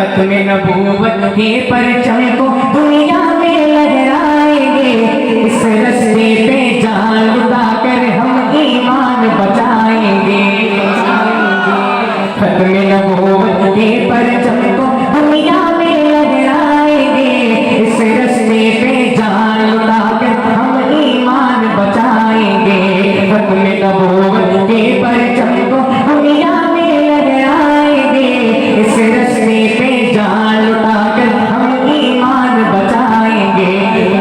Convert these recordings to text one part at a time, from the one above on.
खत्म नबूवत के परचम को दुनिया में लहराएंगे। इस रस्ते पे जान लुटाकर हम ईमान बचाएंगे। खत्म नबूवत के परचम को दुनिया में लहराएंगे। इस रस्ते पे जान लुटाकर हम ईमान बचाएंगे। खत्म नबूवत के परचम को दुनिया में लहराएंगे। इस रस्ते पे जान लुटाकर हम ईमान बचाएंगे।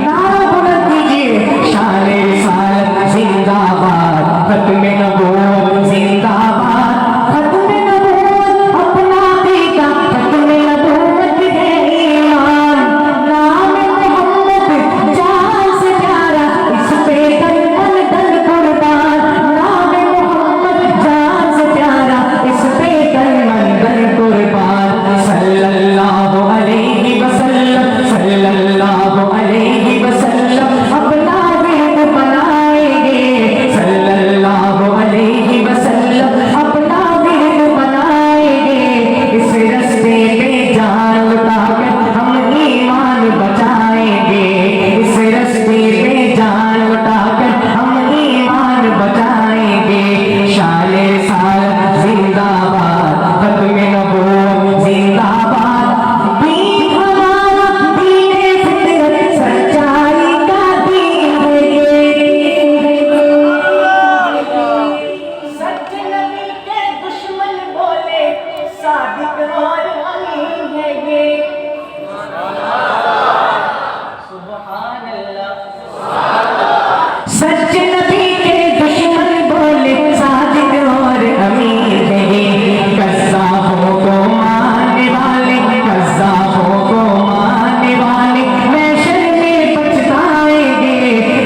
नारा बुलंद कीजिए, शान रिसालत जिंदाबाद, खत्म नबूवत जिंदाबाद। खत्म नबूवत अपना दीदा, खत्म नबूवत है ईमान। नाम मोहम्मद जान से प्यारा, इस पे तन मन धन कुर्बान। नाम मोहम्मद जान से प्यारा, इस पे तन मन धन कुर्बान। सल्लल्लाहु अलैहि वसल्लम, सल्लल्लाहु अलैहि वसल्लम अपना विरद बनाएंगे। सल्लल्लाहु अलैहि वसल्लम अपना विरद बनाएंगे। इस रस्ते पे जान लुटाकर हम ईमान बचाएंगे। इस रस्ते पे जान लुटाकर हम ईमान बचाएंगे। शान रिसालत जिंदाबाद, खत्म नबूवत जिंदाबाद। दीन हमारा दीन फितरत, सच्चाई का दीन है ये। सच नबी के दुश्मन बोले, सादिक और अमीन है ये। सुभान अल्लाह। सच नबी के दुश्मन बोले, सादिक और अमीन है ये। कज़्ज़ाबों को मारने वाले, कज़्ज़ाबों को मारने वाले महशर में पछताएंगे।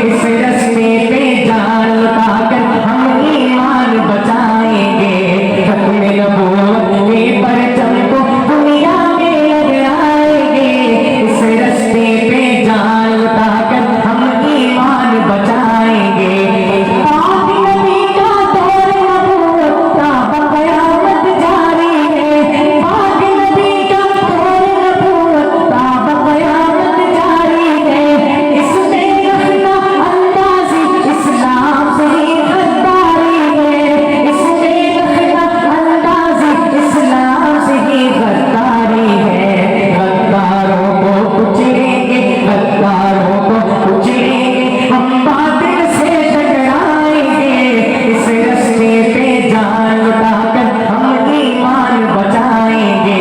इस रस्ते पे जान लुटाकर हम ईमान बचाएंगे। खत्म नबूवत के परचम को दुनिया में लहराएंगे। इस रस्ते पे जान लुटाकर हम ईमान बचाएंगे। पाक नबी का दौर नबूवत का बक़यामत जारी है। पाक नबी का दौर नबूवत का बक़यामत जारी है। इसमें रखना अंदाज़ी इस्लाम से ही गद्दारी है। इसमें रखना अंदाज़ी इस्लाम से ही गद्दारी है। गद्दारों को कुचलेंगे, गद्दारों को कुचलेंगे, हम बातिल से टकराएंगे। इस रस्ते पे जान लुटाकर हम ईमान बचाएंगे।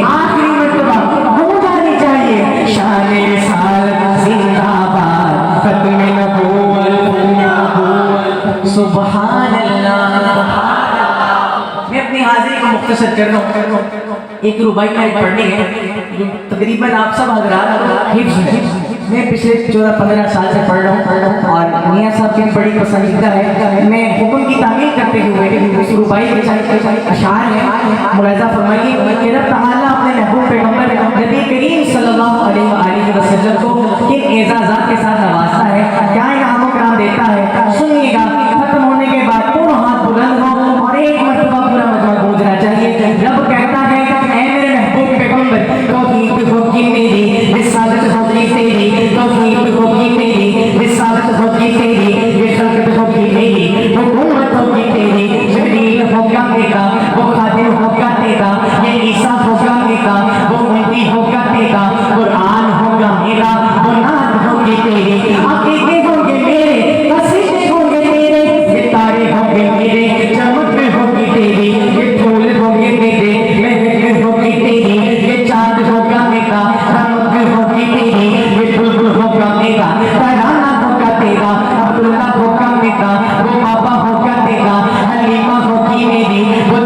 आखिरी मर्तबा गूंज आनी चाहिए, शान रिसालत जिंदाबाद, खत्म नबूवत। सुभान अल्लाह। मैं अपनी हाजिरी को मुख्तसर कर रहा हूँ। एक रुबाई का पढ़नी है जो तकरीबन आप सब हज़रात हिफ्ज़ हैं। मैं पिछले 14-15 साल से पढ़ रहा हूँ और मियाँ साहब की बड़ी पसंदीदा है। मैं हुक्म की तामील करते हुए उस रुबाई के अशार है, मुलाज़ा फरमाइए कि रब तआला अपने महबूब पैगम्बर नबी करीम सल्लल्लाहु अलैहि वसल्लम को किन एज़ाज़ात के साथ नवाजता है, क्या इनाम कराम देता है। सुनिएगा, खत्म होने के बाद दोनों हाथ बुलंद हो और एक मरतबा पूरा मजमा गूंजना चाहिए। रब कहता है, ऐ मेरे महबूब पैगम्बर, तौहीद होगी मेरी, रिसालत होगी तेरी, तौहीद होगी मेरी, रिसालत होगी तेरी, ये खल्क़त होगी मेरी, हुकूमत होगी तेरी। जिब्रील होगा मेरा, वो खादिम होगा तेरा, ये ईसा होगा मेरा, वो उम्मती होगा तेरा, कुरान होगा मेरा, वो नात होगी तेरी। अक़ीदे होंगे मेरे, कसीदे होंगे तेरे, ये तारे होंगे मेरे, चमक होगी तेरी, ये फूल होंगे मेरे, महक होगी तेरी, ये चाँद होगा मेरा, रमक होगी तेरी, ये बुलबुल होगा मेरा, तराना होगा तेरा, अब्दुल्ला होगा मेरा, वो बाबा होगा तेरा, हलीमा होगी मेरी, वो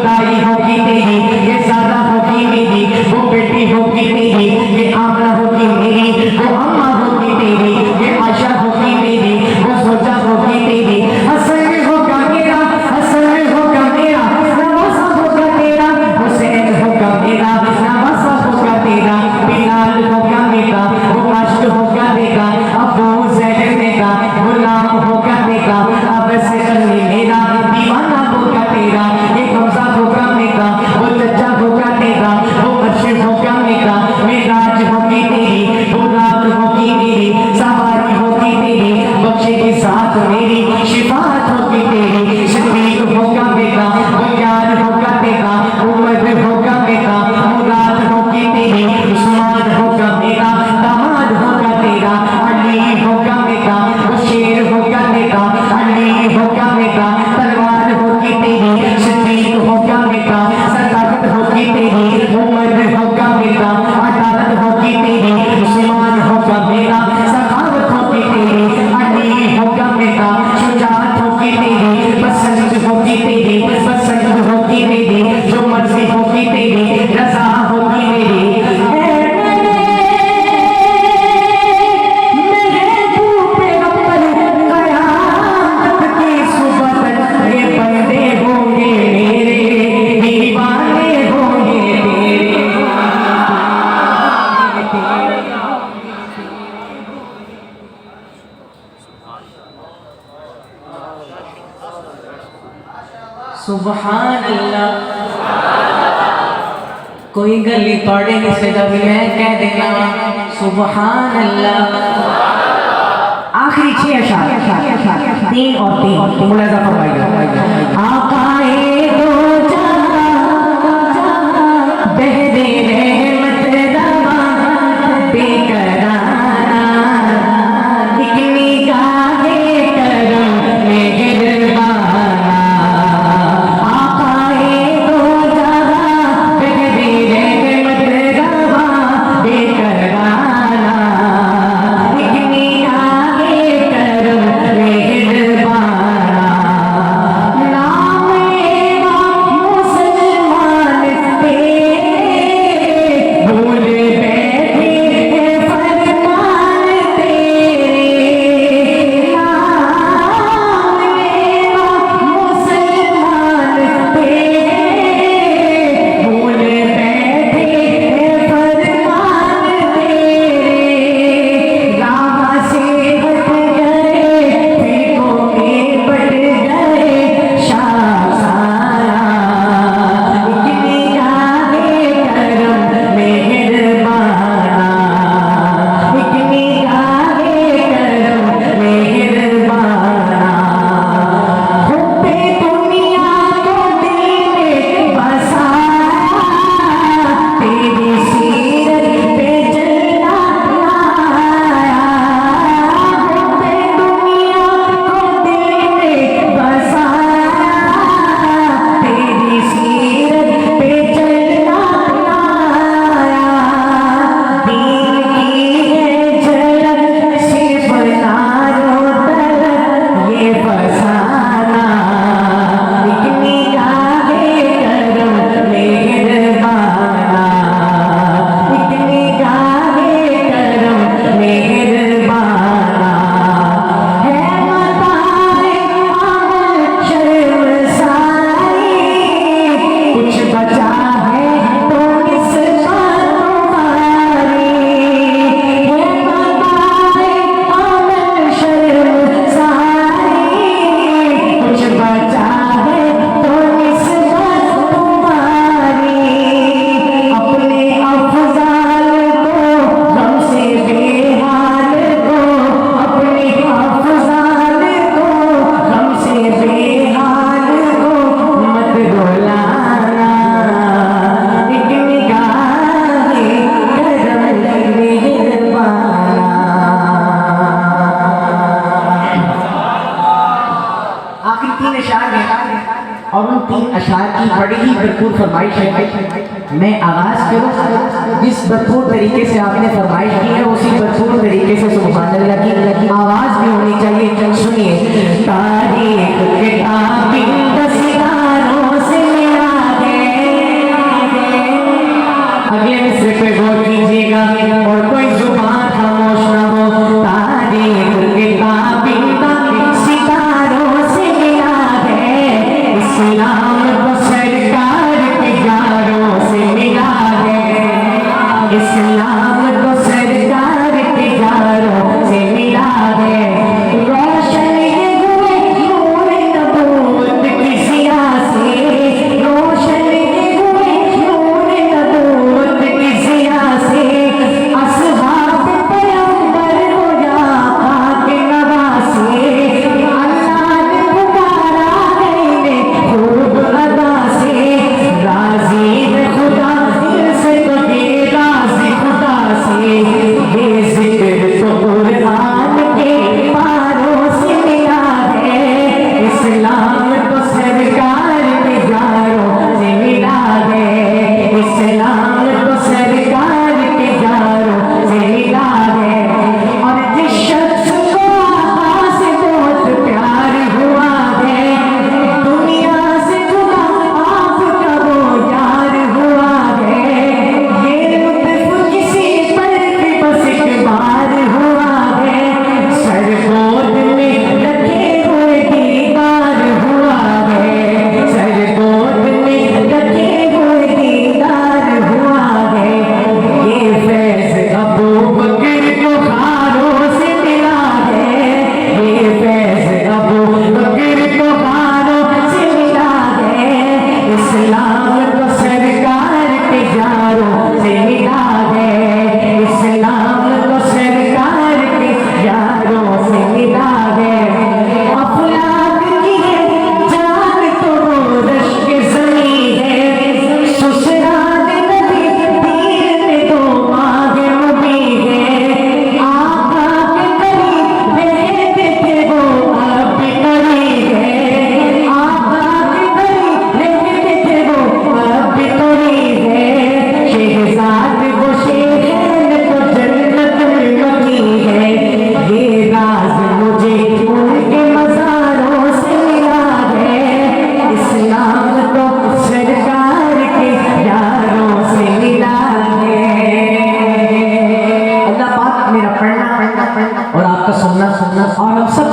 सुभान अल्लाह। कोई गली पढ़े नहीं सका भी मैं कह देना सुभान अल्लाह। आखिरी 6 अशार 3 और 3 मुलाजा फरमाइएगा। आकाए दो जहां बहरे रहमत रवा बेकराना एक निगाहे करम मेहरबाना। आकाए दो जहां बहरे रहमत रवा बेकराना एक निगाहे करम मेहरबाना। नाम एवा मुसलमान तेरे भूल बैठे फरमान तेरे। नाम एवा मुसलमान तेरे भूल बैठे फरमान तेरे। राह से हट गए फिक्रों में बट गए शाखाना एक निगाहे करम मेहरबाना एक निगाहे करम मेहरबाना। हुब्बे दुनिया को दिल में बसाया तेरी सीरत पे चलना आया। हुब्बे दुनिया को दिल में बसाया तेरी सीरत पे चलना आया। दीन की है झलक सिर्फ नारों तलक ये फसाना एक निगाहे करम मेहरबाना एक निगाहे करम मेहरबाना। है मताए अमल शर्मसाई कुछ बचा है तो निस्बत तुम्हारी। है मताए अमल शर्मसाई कुछ बचा है तो निस्बत तुम्हारी। अपने अफजाल को गम से बेहाल को अपने अफजाल को गम से बेहाल को मत रुलाना एक निगाहे करम मेहरबाना। आखिरी 3 अशार हैं और उन 3 अशार की बड़ी ही भरपूर फरमाइश है। मैं आगाज करूँ जिस भरपूर तरीके से आपने फरमाइश की है उसी भरपूर तरीके से सुभान अल्लाह की आवाज भी होनी चाहिए। सुनिए। तारीख किताबी सितारों से मिला है। अगले मिसरे पे गौर कीजिएगा और कोई जुबान खामोश ना हो। तारीख किताबी सितारों से मिला है। इस्लाम को सरकार के यारों से मिला है। इस्लाम को सरकार के यारों से मिला है। रोशन ये हुए नूर नबूवत की इस्लाम तो सरकार के यारों से मिला है, इस्लाम तो सरकार के यारों से मिला है। अफलाक की है जान तो वो रश्क ज़मी है, ससुराल नबी दीन में तो माह नबी है। आका के करीब रहते थे वो अब भी करीब है, आका के करीब रहते थे वो अब भी करीब है। शहजाद वो शेर तो जन्नत में मकी है, ये राज मुझे उनके मज़ारों से मिला है, इस्लाम तो सरकार के यारों से मिला है। अल्लाह पाक मेरा पढ़ना और आपका सुनना और हम सब